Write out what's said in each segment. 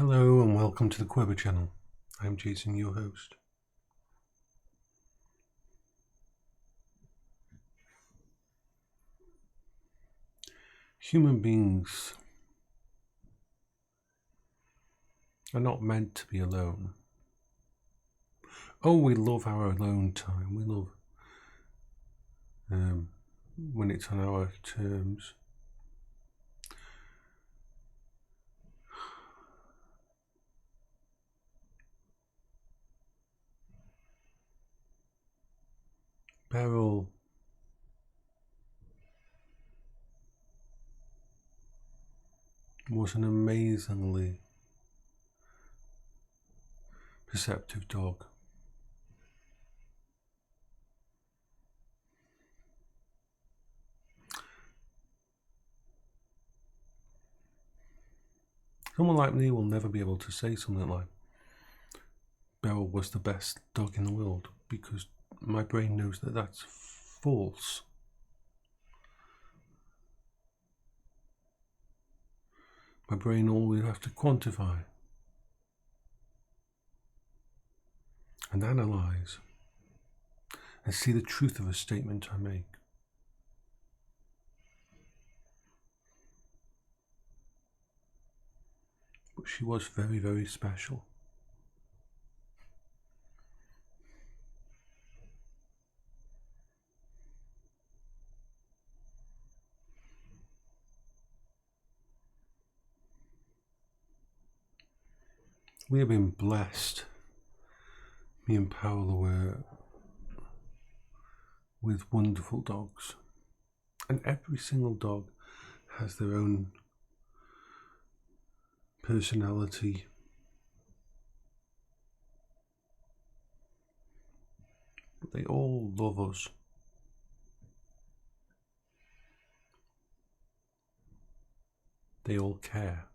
Hello and welcome to the Quiver channel. I'm Jason, your host. Human beings are not meant to be alone. Oh, we love our alone time. We love when it's on our terms. Beryl was an amazingly perceptive dog. Someone like me will never be able to say something like Beryl was the best dog in the world, because my brain knows that that's false. My brain always has to quantify and analyze and see the truth of a statement I make. But she was very, very special. We have been blessed, me and Paola were, with wonderful dogs. And every single dog has their own personality. But they all love us. They all care.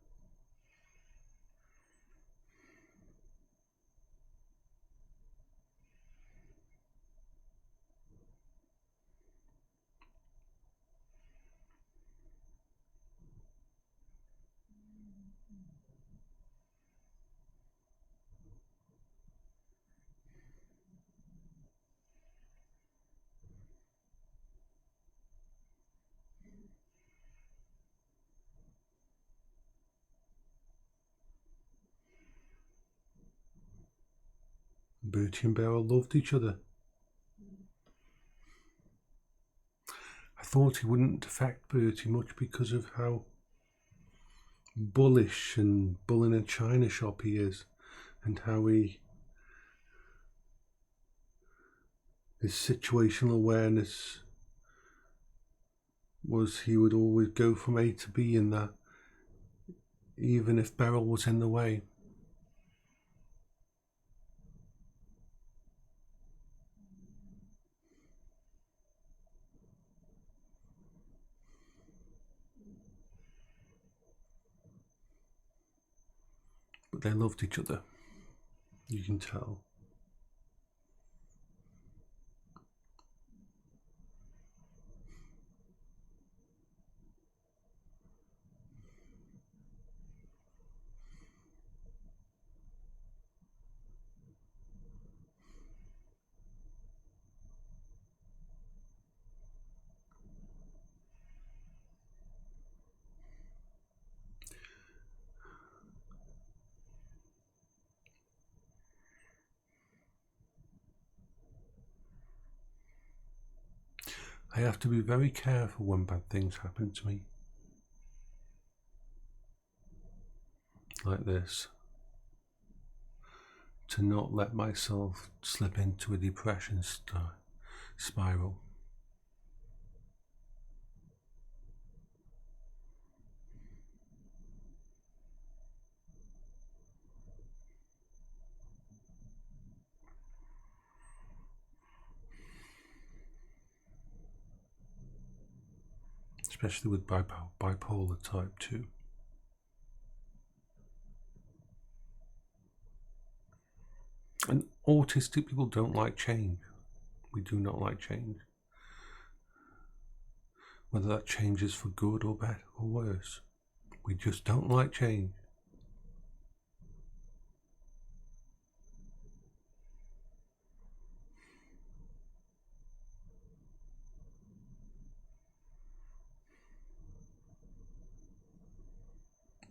Bertie and Beryl loved each other. I thought he wouldn't affect Bertie much because of how bullish and bull in a china shop he is, and how his situational awareness was he would always go from A to B in that, even if Beryl was in the way. But they loved each other, you can tell. I have to be very careful when bad things happen to me, like this, to not let myself slip into a depression spiral. Especially with bipolar type 2. And autistic people don't like change. We do not like change. Whether that change is for good or better or worse. We just don't like change.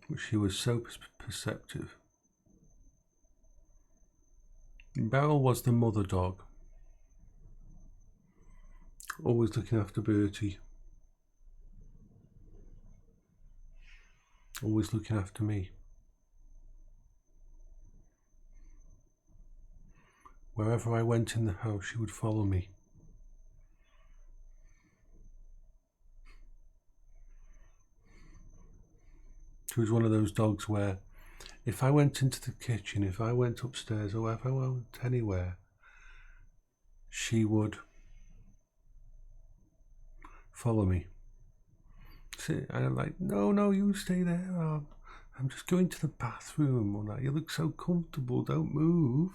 But she was so perceptive. Beryl was the mother dog, always looking after Bertie, always looking after me. Wherever I went in the house, she would follow me. She was one of those dogs where if I went into the kitchen, if I went upstairs, or if I went anywhere, she would follow me. And I'm like, no, you stay there. I'm just going to the bathroom. Or that. You look so comfortable. Don't move.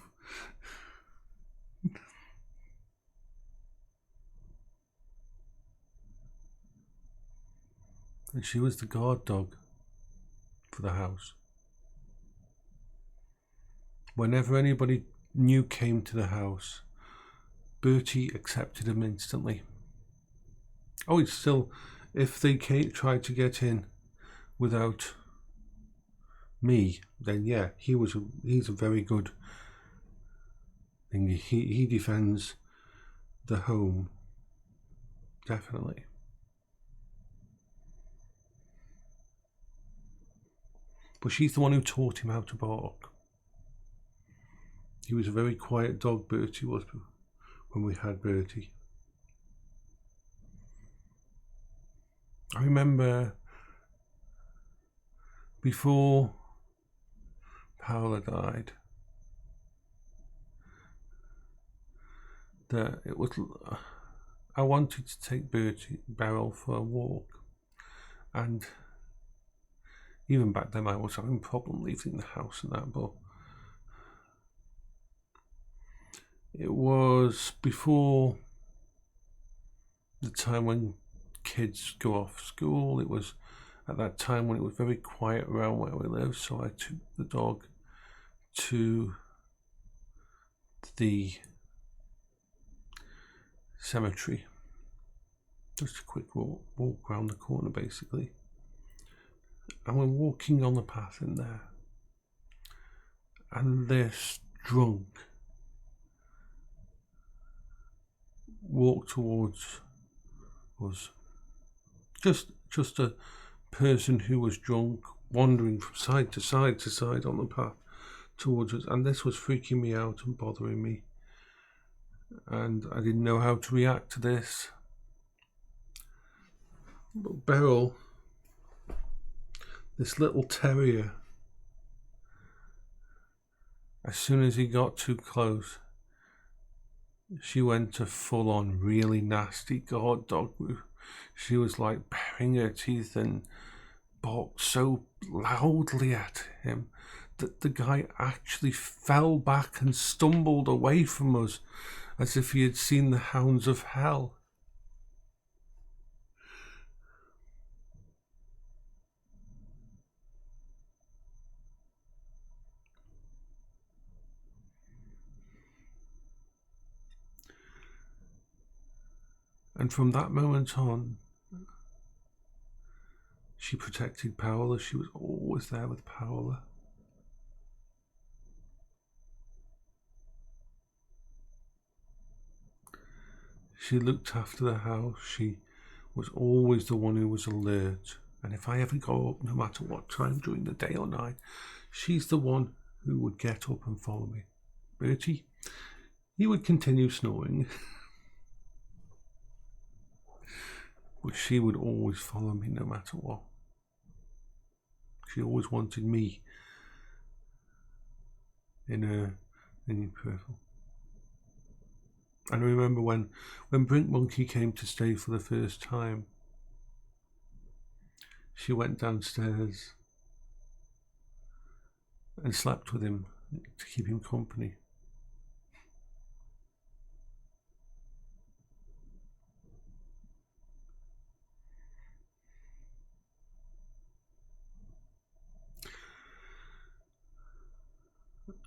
And she was the guard dog for the house. Whenever anybody new came to the house, Bertie accepted them instantly. Oh, it's still, if they tried to get in without me, then yeah, he's a very good thing. He defends the home, definitely. But she's the one who taught him how to bark. He was a very quiet dog, Bertie was, when we had Bertie. I remember before Paola died that it was, I wanted to take Beryl for a walk, and even back then I was having a problem leaving the house and that, but it was before the time when kids go off school. It was at that time when it was very quiet around where we live, so I took the dog to the cemetery. Just a quick walk around the corner basically. And we're walking on the path in there, and this drunk walked towards us. Just a person who was drunk, wandering from side to side on the path towards us, and this was freaking me out and bothering me, and I didn't know how to react to this. But Beryl, this little terrier, as soon as he got too close, she went to full on really nasty guard dog. She was like baring her teeth and barked so loudly at him that the guy actually fell back and stumbled away from us as if he had seen the hounds of hell. And from that moment on, she protected Paola. She was always there with Paola. She looked after the house. She was always the one who was alert. And if I ever go up, no matter what time during the day or night, she's the one who would get up and follow me. Bertie, he would continue snoring. But she would always follow me no matter what. She always wanted me in her peripheral. And I remember when Brink Monkey came to stay for the first time, she went downstairs and slept with him to keep him company.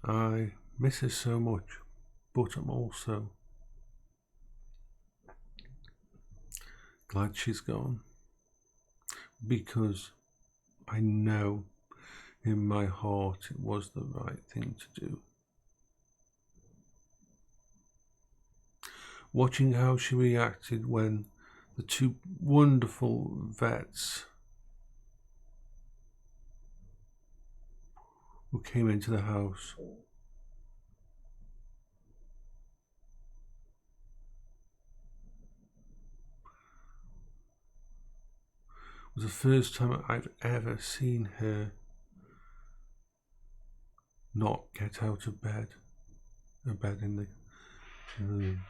I miss her so much, but I'm also glad she's gone, because I know in my heart it was the right thing to do. Watching how she reacted when the two wonderful vets who came into the house was the first time I've ever seen her not get out of bed. A bed in the room.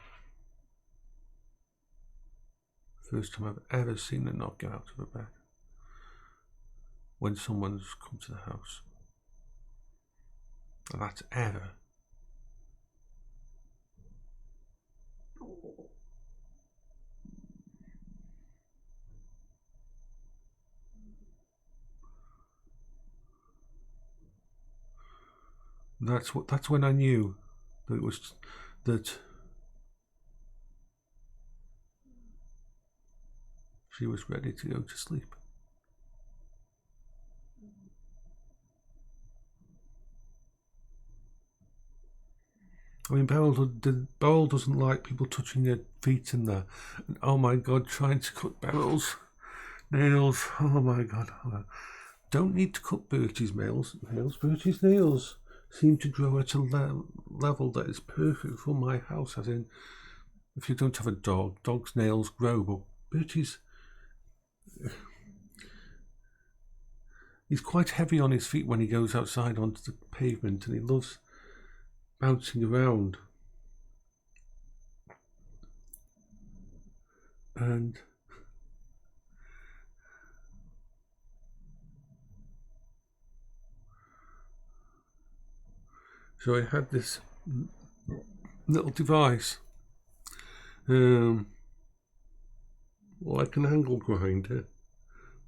First time I've ever seen her not get out of a bed when someone's come to the house. And that's ever. That's when I knew that it was that she was ready to go to sleep. I mean, Beryl doesn't like people touching her feet in there. And oh my God, trying to cut Beryl's nails. Oh my God. Don't need to cut Bertie's nails. Bertie's nails seem to grow at a level that is perfect for my house. As in, if you don't have a dog, dog's nails grow, but Bertie's... He's quite heavy on his feet when he goes outside onto the pavement, and he loves bouncing around. And so I had this little device, like an angle grinder,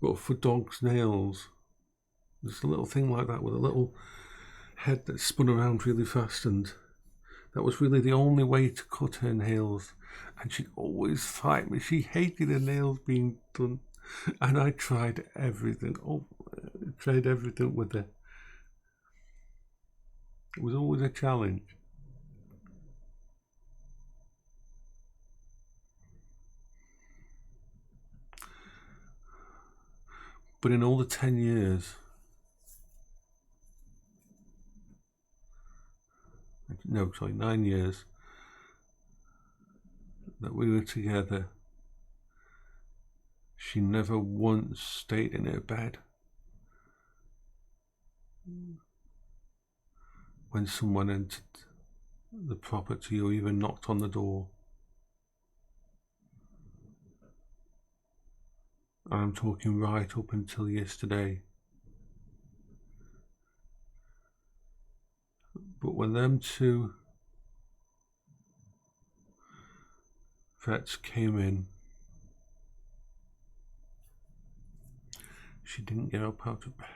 but for dogs' nails. Just a little thing like that with a little head that spun around really fast, and that was really the only way to cut her nails. And she'd always fight me. She hated her nails being done, and I tried everything. Tried everything with her. It was always a challenge. But in all the 10 years, no, sorry, 9 years that we were together, she never once stayed in her bed when someone entered the property or even knocked on the door. And I'm talking right up until yesterday. But when them two vets came in, she didn't get up out of bed.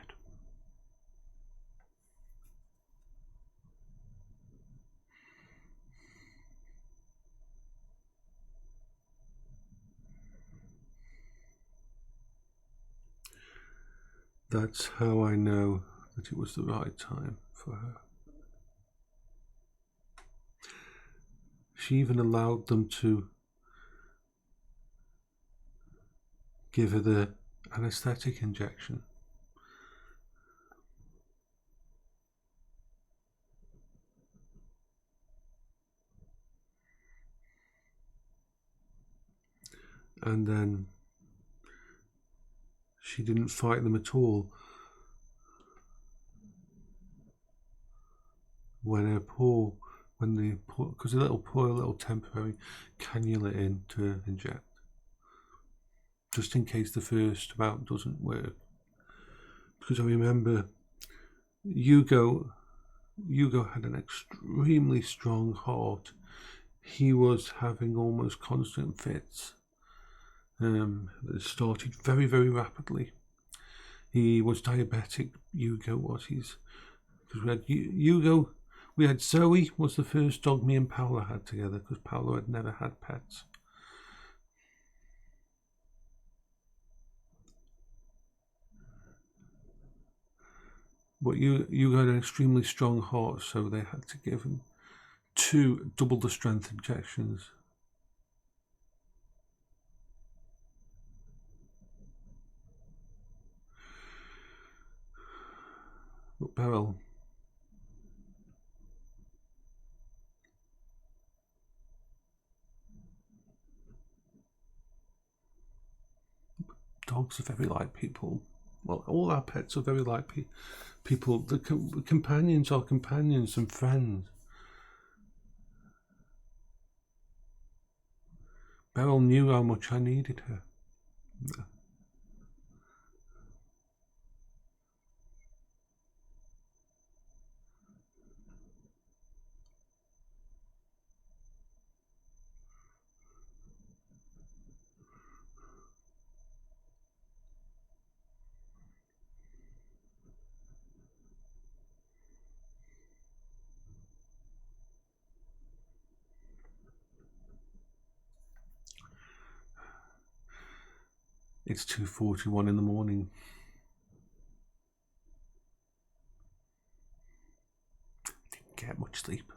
That's how I know that it was the right time for her. She even allowed them to give her the anesthetic injection. And then she didn't fight them at all. Because they pour a little temporary cannula in to inject, just in case the first amount doesn't work. Because I remember Hugo had an extremely strong heart. He was having almost constant fits. That started very, very rapidly. He was diabetic. Hugo was. Because we had Hugo. We had Zoe, was the first dog me and Paola had together, because Paola had never had pets. But you got an extremely strong heart, so they had to give him 2 double the strength injections. But Beryl, dogs are very like people. Well, all our pets are very like people. The companions are companions and friends. Beryl knew how much I needed her. It's 2:41 in the morning. Didn't get much sleep.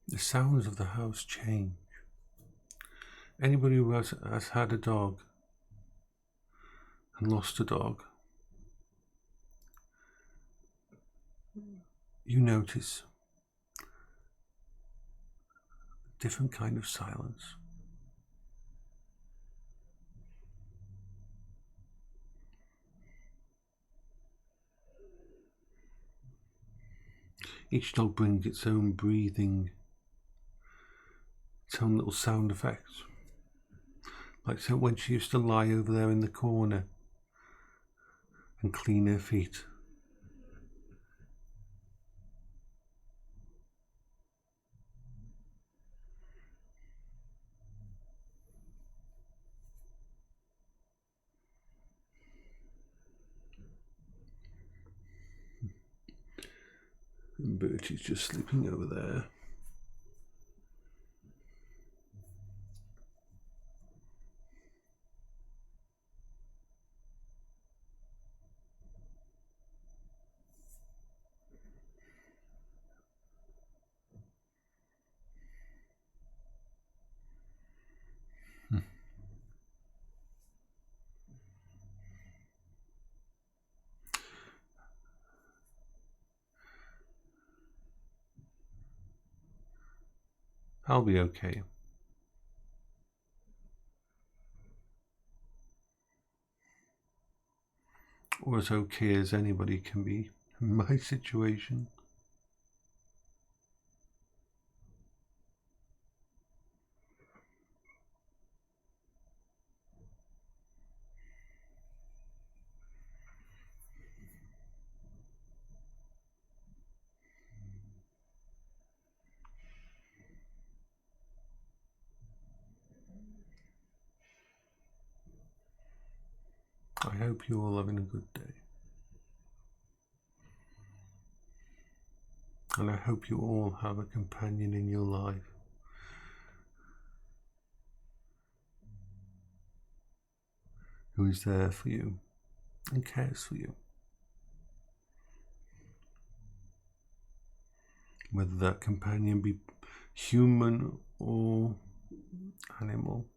The sounds of the house change. Anybody who has had a dog and lost a dog, you notice a different kind of silence. Each dog brings its own breathing, its own little sound effects. Like so when she used to lie over there in the corner and clean her feet. And Bertie's just sleeping over there. I'll be okay. or as okay as anybody can be in my situation. I hope you're all having a good day. And I hope you all have a companion in your life who is there for you and cares for you. Whether that companion be human or animal.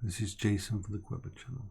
This is Jason for the Quebec channel.